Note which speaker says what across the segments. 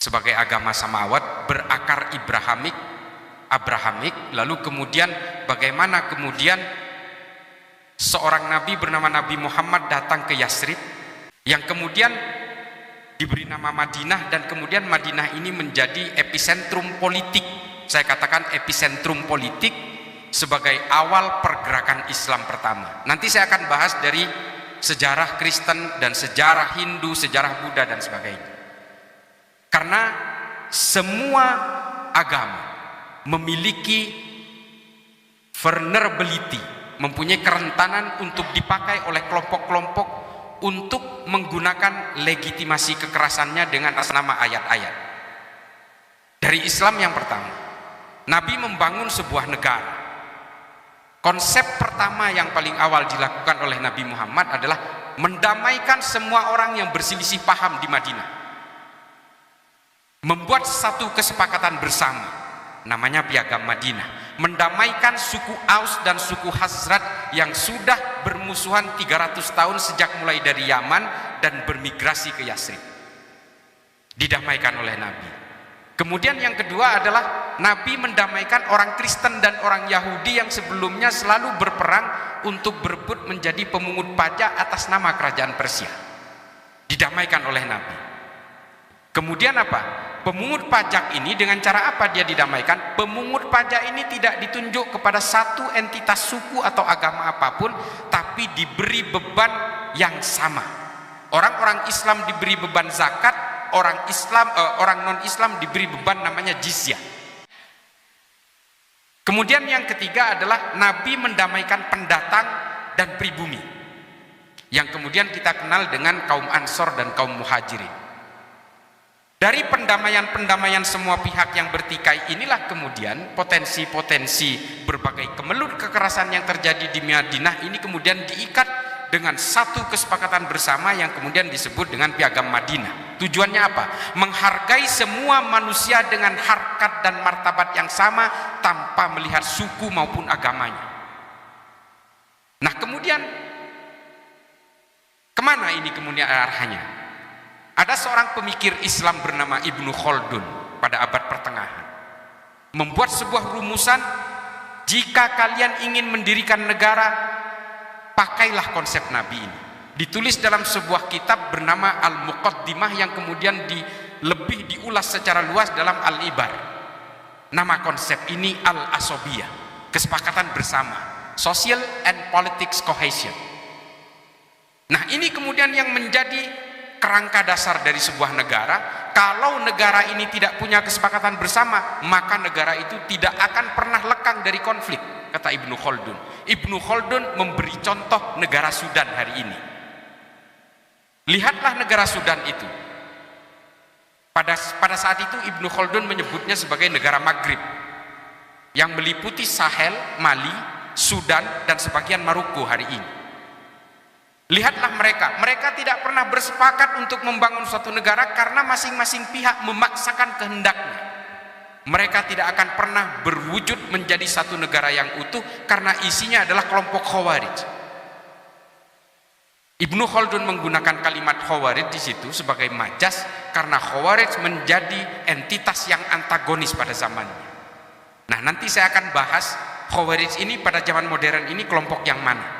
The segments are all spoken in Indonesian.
Speaker 1: sebagai agama samawat berakar Abrahamik, lalu kemudian bagaimana kemudian seorang nabi bernama Nabi Muhammad datang ke Yasrib yang kemudian diberi nama Madinah, dan kemudian Madinah ini menjadi epicentrum politik. Saya katakan epicentrum politik sebagai awal pergerakan Islam pertama. Nanti saya akan bahas dari sejarah Kristen dan sejarah Hindu, sejarah Buddha dan sebagainya. Karena semua agama memiliki vulnerability, mempunyai kerentanan untuk dipakai oleh kelompok-kelompok untuk menggunakan legitimasi kekerasannya dengan atas nama ayat-ayat. Dari Islam yang pertama, Nabi membangun sebuah negara. Konsep pertama yang paling awal dilakukan oleh Nabi Muhammad adalah mendamaikan semua orang yang berselisih paham di Madinah. Membuat satu kesepakatan bersama, namanya Piagam Madinah. Mendamaikan suku Aus dan suku Khazraj yang sudah bermusuhan 300 tahun sejak mulai dari Yaman dan bermigrasi ke Yasrib. Didamaikan oleh Nabi. Kemudian yang kedua adalah Nabi mendamaikan orang Kristen dan orang Yahudi yang sebelumnya selalu berperang untuk berebut menjadi pemungut pajak atas nama kerajaan Persia. Didamaikan oleh Nabi. Kemudian apa? Pemungut pajak ini dengan cara apa dia didamaikan? Pemungut pajak ini tidak ditunjuk kepada satu entitas suku atau agama apapun, tapi diberi beban yang sama. Orang-orang Islam diberi beban zakat, orang non-Islam diberi beban namanya jizyah. Kemudian yang ketiga adalah Nabi mendamaikan pendatang dan pribumi, yang kemudian kita kenal dengan kaum Ansor dan kaum Muhajirin. Dari pendamaian semua pihak yang bertikai inilah kemudian potensi-potensi berbagai kemelut kekerasan yang terjadi di Madinah ini kemudian diikat dengan satu kesepakatan bersama yang kemudian disebut dengan Piagam Madinah. Tujuannya apa? Menghargai semua manusia dengan harkat dan martabat yang sama tanpa melihat suku maupun agamanya. Nah kemudian kemana ini kemudian arahnya? Ada seorang pemikir Islam bernama Ibnu Khaldun pada abad pertengahan membuat sebuah rumusan, jika kalian ingin mendirikan negara, pakailah konsep Nabi ini. Ditulis dalam sebuah kitab bernama Al-Muqaddimah yang kemudian lebih diulas secara luas dalam Al-Ibar. Nama konsep ini Al-Asobiyah, kesepakatan bersama, social and politics cohesion. Nah ini kemudian yang menjadi kerangka dasar dari sebuah negara. Kalau negara ini tidak punya kesepakatan bersama, maka negara itu tidak akan pernah lekang dari konflik, kata Ibnu Khaldun. Ibnu Khaldun memberi contoh negara Sudan hari ini. Lihatlah negara Sudan itu. Pada saat itu Ibnu Khaldun menyebutnya sebagai negara Maghrib yang meliputi Sahel, Mali, Sudan dan sebagian Maroko hari ini. Lihatlah mereka tidak pernah bersepakat untuk membangun suatu negara karena masing-masing pihak memaksakan kehendaknya. Mereka tidak akan pernah berwujud menjadi satu negara yang utuh karena isinya adalah kelompok Khawarij. Ibnu Khaldun menggunakan kalimat Khawarij di situ sebagai majas karena Khawarij menjadi entitas yang antagonis pada zamannya. Nah, nanti saya akan bahas Khawarij ini pada zaman modern ini kelompok yang mana.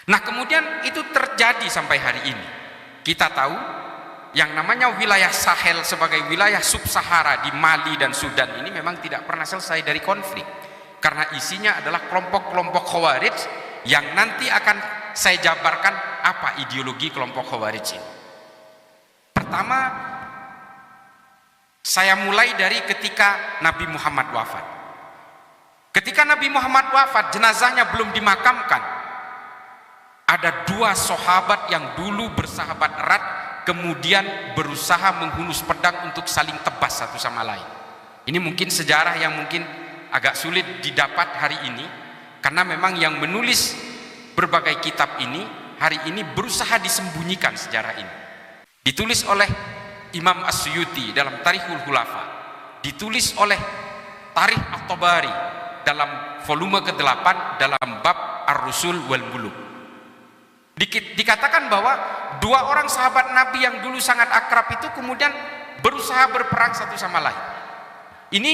Speaker 1: Nah kemudian itu terjadi sampai hari ini. Kita tahu yang namanya wilayah Sahel sebagai wilayah sub-Sahara di Mali dan Sudan ini memang tidak pernah selesai dari konflik. Karena isinya adalah kelompok-kelompok Khawarij yang nanti akan saya jabarkan apa ideologi kelompok Khawarij ini. Pertama, saya mulai dari ketika Nabi Muhammad wafat. Ketika Nabi Muhammad wafat, jenazahnya belum dimakamkan. Ada dua sahabat yang dulu bersahabat erat kemudian berusaha menghunus pedang untuk saling tebas satu sama lain. Ini mungkin sejarah yang mungkin agak sulit didapat hari ini karena memang yang menulis berbagai kitab ini hari ini berusaha disembunyikan sejarah ini. Ditulis oleh Imam As-Suyuti dalam Tarikhul Khulafa, ditulis oleh Tarikh At-Tabari dalam volume ke-8 dalam bab Ar-Rusul wal Bulugh. Dikatakan bahwa dua orang sahabat Nabi yang dulu sangat akrab itu kemudian berusaha berperang satu sama lain. Ini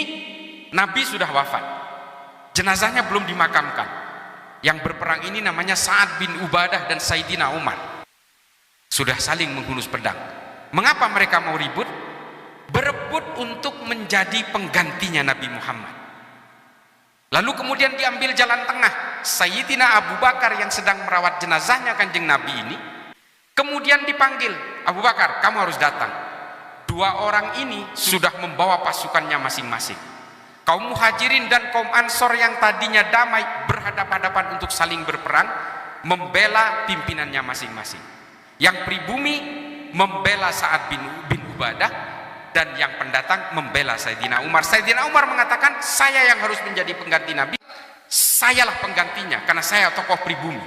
Speaker 1: Nabi sudah wafat, jenazahnya belum dimakamkan. Yang berperang ini namanya Sa'ad bin Ubadah dan Sayyidina Umar. Sudah saling menghunus pedang. Mengapa mereka mau ribut? Berebut untuk menjadi penggantinya Nabi Muhammad. Lalu kemudian diambil jalan tengah. Sayyidina Abu Bakar yang sedang merawat jenazahnya Kanjeng Nabi ini, kemudian dipanggil, Abu Bakar, kamu harus datang. Dua orang ini sudah membawa pasukannya masing-masing. Kaum Muhajirin dan kaum Ansor yang tadinya damai berhadapan-hadapan untuk saling berperang, membela pimpinannya masing-masing. Yang pribumi membela Sa'ad bin Ubadah, dan yang pendatang membela Sayyidina Umar. Sayyidina Umar mengatakan, saya yang harus menjadi pengganti Nabi, sayalah penggantinya karena saya tokoh pribumi.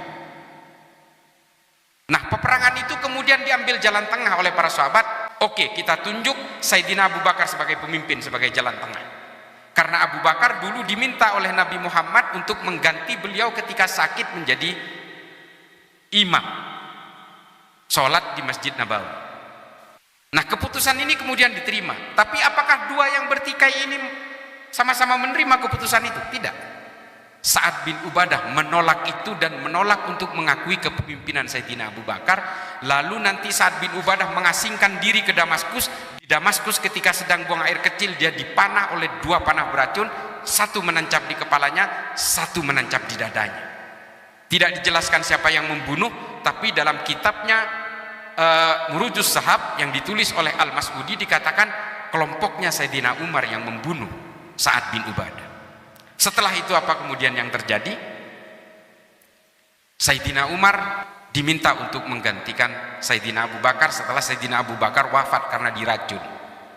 Speaker 1: Nah, peperangan itu kemudian diambil jalan tengah oleh para sahabat. Oke, kita tunjuk Sayyidina Abu Bakar sebagai pemimpin, sebagai jalan tengah. Karena Abu Bakar dulu diminta oleh Nabi Muhammad untuk mengganti beliau ketika sakit menjadi imam sholat di Masjid Nabawi. Nah, keputusan ini kemudian diterima. Tapi apakah dua yang bertikai ini sama-sama menerima keputusan itu? Tidak. Sa'ad bin Ubadah menolak itu dan menolak untuk mengakui kepemimpinan Sayyidina Abu Bakar. Lalu nanti Sa'ad bin Ubadah mengasingkan diri ke Damaskus. Di Damaskus ketika sedang buang air kecil, dia dipanah oleh dua panah beracun, satu menancap di kepalanya, satu menancap di dadanya. Tidak dijelaskan siapa yang membunuh, tapi dalam kitabnya Murujus Sahab yang ditulis oleh Al-Mas'udi dikatakan kelompoknya Sayyidina Umar yang membunuh Sa'ad bin Ubadah. Setelah itu apa kemudian yang terjadi? Sayyidina Umar diminta untuk menggantikan Sayyidina Abu Bakar setelah Sayyidina Abu Bakar wafat karena diracun.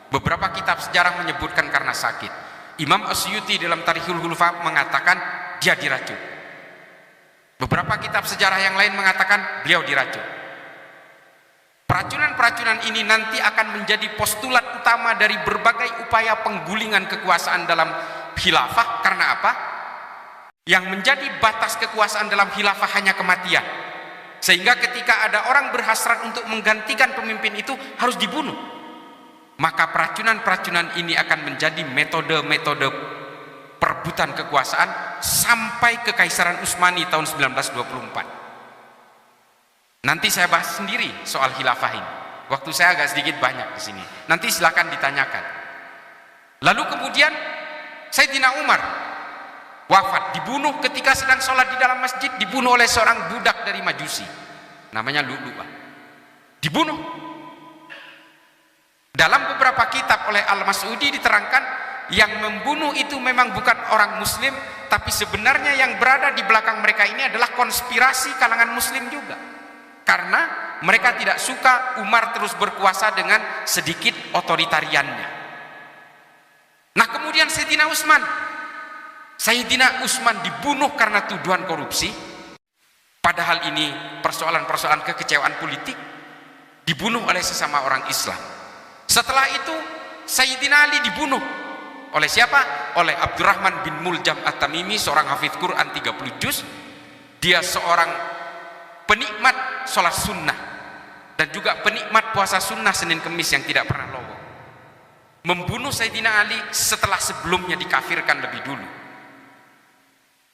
Speaker 1: Beberapa kitab sejarah menyebutkan karena sakit. Imam Asyuti dalam Tarikhul Khulafa mengatakan dia diracun. Beberapa kitab sejarah yang lain mengatakan beliau diracun. Peracunan-peracunan ini nanti akan menjadi postulat utama dari berbagai upaya penggulingan kekuasaan dalam khilafah. Karena apa? Yang menjadi batas kekuasaan dalam khilafah hanya kematian. Sehingga ketika ada orang berhasrat untuk menggantikan pemimpin itu harus dibunuh. Maka peracunan-peracunan ini akan menjadi metode-metode perebutan kekuasaan sampai Kekaisaran Utsmani tahun 1924. Nanti saya bahas sendiri soal khilafah ini. Waktu saya agak sedikit banyak di sini. Nanti silakan ditanyakan. Lalu kemudian Sayyidina Umar wafat, dibunuh ketika sedang sholat di dalam masjid, dibunuh oleh seorang budak dari Majusi, namanya Lu'lu'ah. Dibunuh. Dalam beberapa kitab oleh Al-Mas'udi diterangkan yang membunuh itu memang bukan orang muslim, tapi sebenarnya yang berada di belakang mereka ini adalah konspirasi kalangan muslim juga. Karena mereka tidak suka Umar terus berkuasa dengan sedikit otoritariannya. Nah, kemudian Sayyidina Utsman dibunuh karena tuduhan korupsi. Padahal ini persoalan-persoalan kekecewaan politik. Dibunuh oleh sesama orang Islam. Setelah itu Sayyidina Ali dibunuh oleh siapa? Oleh Abdurrahman bin Muljam At-Tamimi, seorang hafidz Quran 30 juz. Dia seorang penikmat sholat sunnah dan juga penikmat puasa sunnah Senin Kemis yang tidak pernah lowong. Membunuh Sayyidina Ali setelah sebelumnya dikafirkan lebih dulu.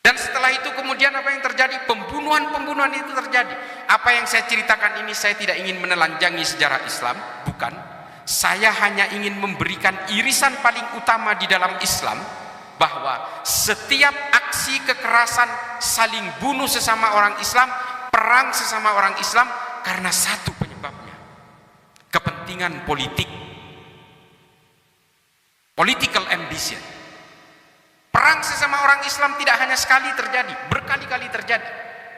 Speaker 1: Dan setelah itu kemudian apa yang terjadi? Pembunuhan itu terjadi. Apa yang saya ceritakan ini saya tidak ingin menelanjangi sejarah Islam, bukan. Saya hanya ingin memberikan irisan paling utama di dalam Islam, bahwa setiap aksi kekerasan, saling bunuh sesama orang Islam, perang sesama orang Islam, karena satu penyebabnya, kepentingan politik, political ambition. Perang sesama orang Islam tidak hanya sekali terjadi, berkali-kali terjadi.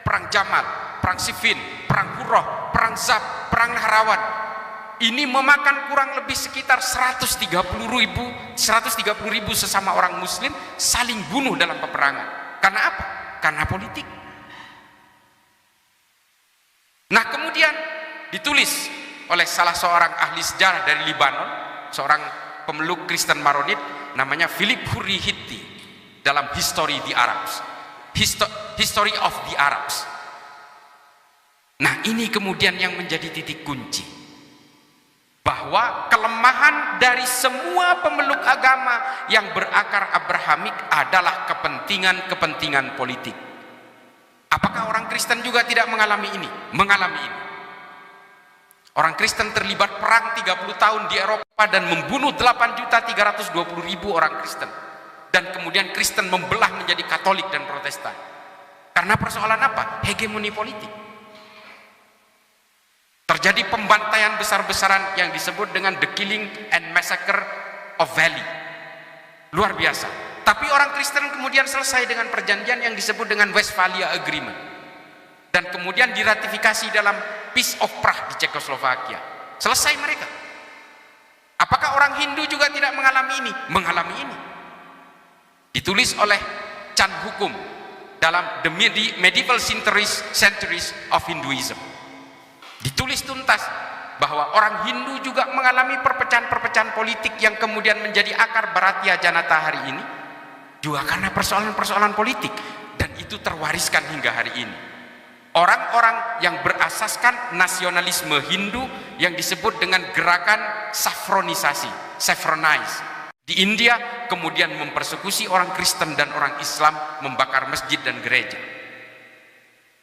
Speaker 1: Perang Jamal, perang Siffin, perang Qurrah, perang Zab, perang Nahrawan. Ini memakan kurang lebih sekitar 130.000 sesama orang muslim saling bunuh dalam peperangan. Karena apa? Karena politik. Nah, kemudian ditulis oleh salah seorang ahli sejarah dari Libanon, seorang pemeluk Kristen Maronit, namanya Philip Hurri Hitti, dalam History of the Arabs. Nah, ini kemudian yang menjadi titik kunci. bahwa kelemahan dari semua pemeluk agama yang berakar Abrahamik adalah kepentingan-kepentingan politik. Apakah orang Kristen juga tidak mengalami ini? Mengalami ini. Orang Kristen terlibat perang 30 tahun di Eropa dan membunuh 8.320.000 orang Kristen. Dan kemudian Kristen membelah menjadi Katolik dan Protestan. Karena persoalan apa? Hegemoni politik. Terjadi pembantaian besar-besaran yang disebut dengan The Killing and Massacre of Valley. Luar biasa. Tapi orang Kristen kemudian selesai dengan perjanjian yang disebut dengan Westphalia Agreement. Dan kemudian diratifikasi dalam Peace of Prague di Cekoslovakia. Selesai mereka. Apakah orang Hindu juga tidak mengalami ini? Mengalami ini. Ditulis oleh Chan Hukum dalam The Medieval Centuries of Hinduism. Ditulis tuntas bahwa orang Hindu juga mengalami perpecahan-perpecahan politik yang kemudian menjadi akar Bharatiya Janata hari ini juga karena persoalan-persoalan politik, dan itu terwariskan hingga hari ini. Orang-orang yang berasaskan nasionalisme Hindu yang disebut dengan gerakan saffronisasi, saffronize di India, kemudian mempersekusi orang Kristen dan orang Islam, membakar masjid dan gereja.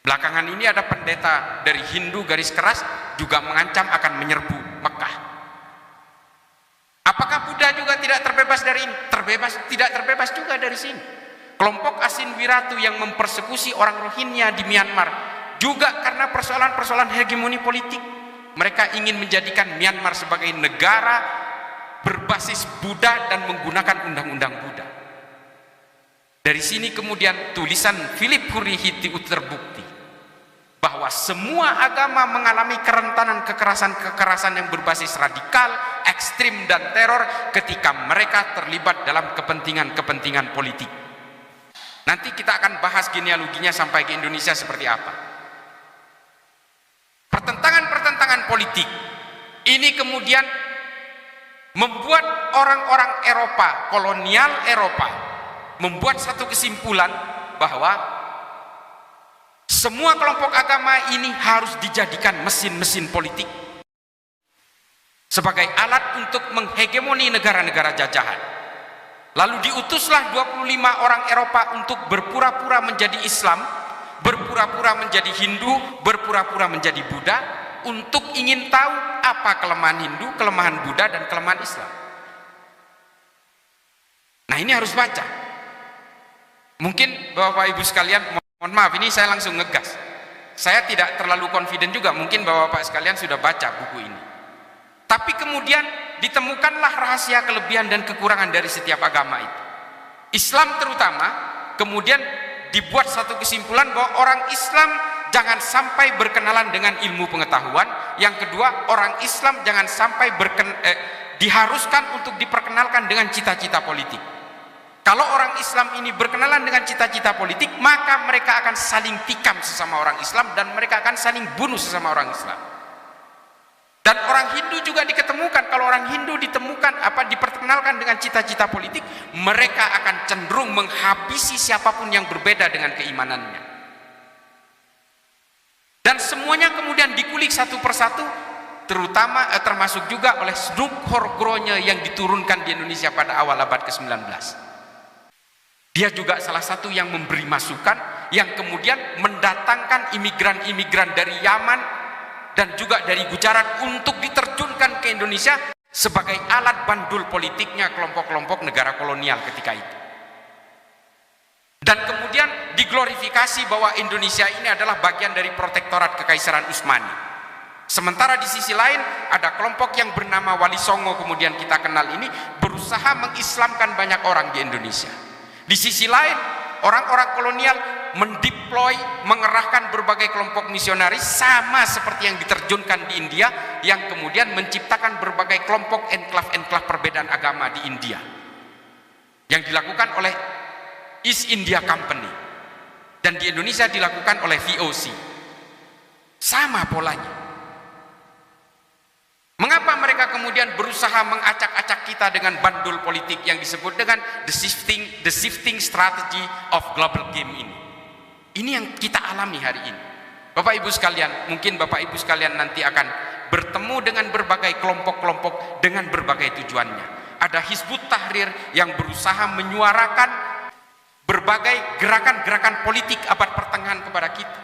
Speaker 1: Belakangan ini ada pendeta dari Hindu garis keras juga mengancam akan menyerbu Mekah. Apakah Buddha juga tidak terbebas dari ini? Tidak terbebas juga dari sini. Kelompok Asin Wiratu yang mempersekusi orang Rohingya di Myanmar juga karena persoalan-persoalan hegemoni politik. Mereka ingin menjadikan Myanmar sebagai negara berbasis Buddha dan menggunakan undang-undang Buddha. Dari sini kemudian tulisan Philip Hurihiti terbukti bahwa semua agama mengalami kerentanan kekerasan-kekerasan yang berbasis radikal, ekstrim, dan teror ketika mereka terlibat dalam kepentingan-kepentingan politik. Nanti kita akan bahas genealoginya sampai ke Indonesia seperti apa. Pertentangan-pertentangan politik ini kemudian membuat orang-orang Eropa, kolonial Eropa, membuat satu kesimpulan bahwa semua kelompok agama ini harus dijadikan mesin-mesin politik sebagai alat untuk menghegemoni negara-negara jajahan. Lalu diutuslah 25 orang Eropa untuk berpura-pura menjadi Islam, berpura-pura menjadi Hindu, berpura-pura menjadi Buddha, untuk ingin tahu apa kelemahan Hindu, kelemahan Buddha, dan kelemahan Islam. Nah, ini harus baca. Mungkin Bapak Ibu sekalian, mohon maaf, ini saya langsung ngegas. Saya tidak terlalu confident juga, mungkin Bapak-Bapak sekalian sudah baca buku ini. Tapi kemudian ditemukanlah rahasia kelebihan dan kekurangan dari setiap agama itu. Islam terutama, kemudian dibuat satu kesimpulan bahwa orang Islam jangan sampai berkenalan dengan ilmu pengetahuan. Yang kedua, orang Islam jangan sampai diharuskan untuk diperkenalkan dengan cita-cita politik. Kalau orang Islam ini berkenalan dengan cita-cita politik, maka mereka akan saling tikam sesama orang Islam dan mereka akan saling bunuh sesama orang Islam. Dan orang Hindu juga diketemukan, kalau orang Hindu diperkenalkan dengan cita-cita politik, mereka akan cenderung menghabisi siapapun yang berbeda dengan keimanannya. Dan semuanya kemudian dikulik satu persatu, termasuk juga oleh Snook Horgrove yang diturunkan di Indonesia pada awal abad ke-19. Dia juga salah satu yang memberi masukan, yang kemudian mendatangkan imigran-imigran dari Yaman dan juga dari Gujarat untuk diterjunkan ke Indonesia sebagai alat bandul politiknya kelompok-kelompok negara kolonial ketika itu. Dan kemudian diglorifikasi bahwa Indonesia ini adalah bagian dari protektorat Kekaisaran Utsmani. Sementara di sisi lain ada kelompok yang bernama Wali Songo, kemudian kita kenal ini, berusaha mengislamkan banyak orang di Indonesia. Di sisi lain, orang-orang kolonial mendeploy, mengerahkan berbagai kelompok misionaris sama seperti yang diterjunkan di India, yang kemudian menciptakan berbagai kelompok enklav-enklav perbedaan agama di India yang dilakukan oleh East India Company, dan di Indonesia dilakukan oleh VOC. Sama polanya. Mengapa mereka kemudian berusaha mengacak-acak kita dengan bandul politik yang disebut dengan the shifting strategy of global game ini? Ini yang kita alami hari ini. Bapak Ibu sekalian, mungkin Bapak Ibu sekalian nanti akan bertemu dengan berbagai kelompok-kelompok dengan berbagai tujuannya. Ada Hizbut Tahrir yang berusaha menyuarakan berbagai gerakan-gerakan politik abad pertengahan kepada kita.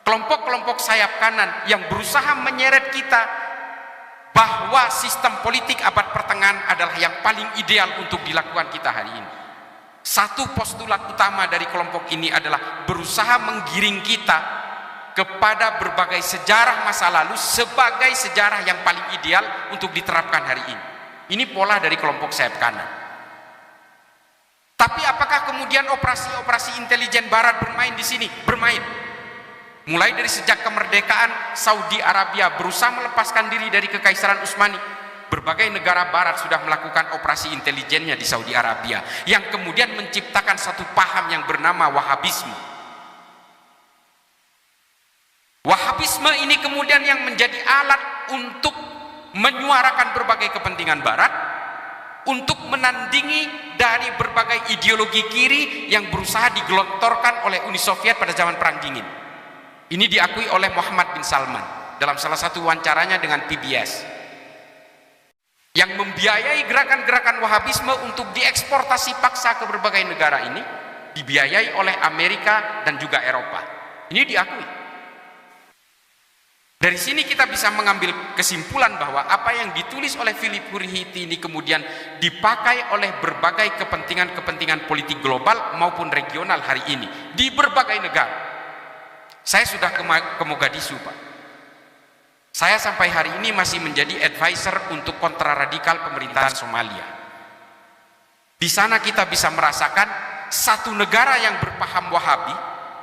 Speaker 1: Kelompok-kelompok sayap kanan yang berusaha menyeret kita bahwa sistem politik abad pertengahan adalah yang paling ideal untuk dilakukan kita hari ini. Satu postulat utama dari kelompok ini adalah berusaha menggiring kita kepada berbagai sejarah masa lalu sebagai sejarah yang paling ideal untuk diterapkan hari ini. Ini pola dari kelompok sayap kanan. Tapi apakah kemudian operasi-operasi intelijen barat bermain di sini? Bermain. Mulai dari sejak kemerdekaan, Saudi Arabia berusaha melepaskan diri dari Kekaisaran Utsmani. Berbagai negara barat sudah melakukan operasi intelijennya di Saudi Arabia, yang kemudian menciptakan satu paham yang bernama Wahabisme. Wahabisme ini kemudian yang menjadi alat untuk menyuarakan berbagai kepentingan barat, untuk menandingi dari berbagai ideologi kiri yang berusaha digelontorkan oleh Uni Soviet pada zaman Perang Dingin. Ini diakui oleh Muhammad bin Salman dalam salah satu wawancaranya dengan PBS, yang membiayai gerakan-gerakan Wahabisme untuk dieksportasi paksa ke berbagai negara ini, dibiayai oleh Amerika dan juga Eropa. Ini diakui. Dari sini kita bisa mengambil kesimpulan bahwa apa yang ditulis oleh Philip Hurihiti ini kemudian dipakai oleh berbagai kepentingan-kepentingan politik global maupun regional hari ini di berbagai negara. Saya sudah ke Mogadishu, Pak. Saya sampai hari ini masih menjadi advisor untuk kontraradikal pemerintahan Somalia. Di sana kita bisa merasakan satu negara yang berpaham Wahabi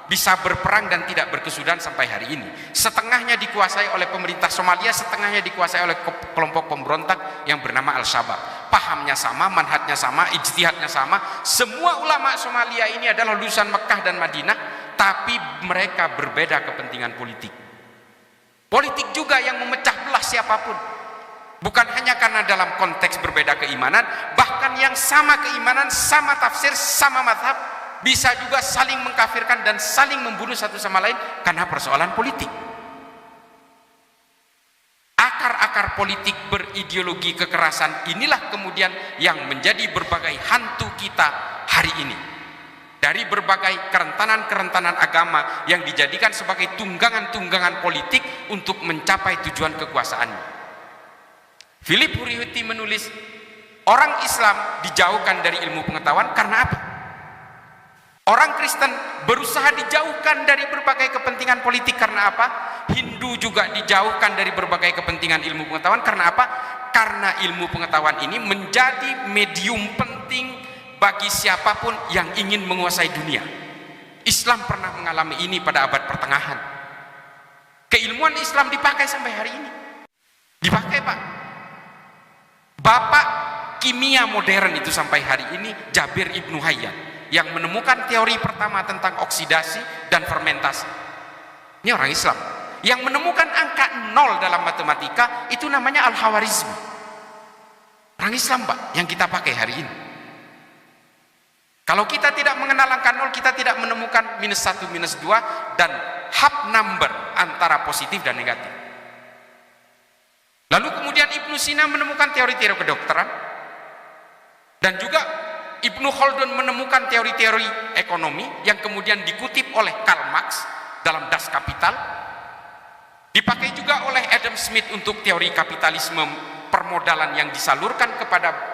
Speaker 1: bisa berperang dan tidak berkesudahan sampai hari ini. Setengahnya dikuasai oleh pemerintah Somalia, setengahnya dikuasai oleh kelompok pemberontak yang bernama Al-Shabaab. Pahamnya sama, manhajnya sama, ijtihadnya sama. Semua ulama Somalia ini adalah lulusan Mekah dan Madinah, tapi mereka berbeda kepentingan politik. Politik juga yang memecah belah siapapun. Bukan hanya karena dalam konteks berbeda keimanan, bahkan yang sama keimanan, sama tafsir, sama mazhab, bisa juga saling mengkafirkan dan saling membunuh satu sama lain karena persoalan politik. Akar-akar politik berideologi kekerasan inilah kemudian yang menjadi berbagai hantu kita hari ini. Dari berbagai kerentanan-kerentanan agama yang dijadikan sebagai tunggangan-tunggangan politik untuk mencapai tujuan kekuasaannya. Philip Hurihiti menulis, orang Islam dijauhkan dari ilmu pengetahuan karena apa? Orang Kristen berusaha dijauhkan dari berbagai kepentingan politik karena apa? Hindu juga dijauhkan dari berbagai kepentingan ilmu pengetahuan karena apa? Karena ilmu pengetahuan ini menjadi medium penting bagi siapapun yang ingin menguasai dunia. Islam pernah mengalami ini pada abad pertengahan. Keilmuan Islam dipakai sampai hari ini. Dipakai, Pak. Bapak kimia modern itu sampai hari ini Jabir Ibnu Hayyan, yang menemukan teori pertama tentang oksidasi dan fermentasi. Ini orang Islam. Yang menemukan angka 0 dalam matematika itu namanya Al-Khawarizmi. Orang Islam, Pak, yang kita pakai hari ini. Kalau kita tidak mengenal angka 0, kita tidak menemukan -1, -2 dan half number antara positif dan negatif. Lalu kemudian Ibnu Sina menemukan teori-teori kedokteran, dan juga Ibnu Khaldun menemukan teori-teori ekonomi yang kemudian dikutip oleh Karl Marx dalam Das Kapital, dipakai juga oleh Adam Smith untuk teori kapitalisme permodalan yang disalurkan kepada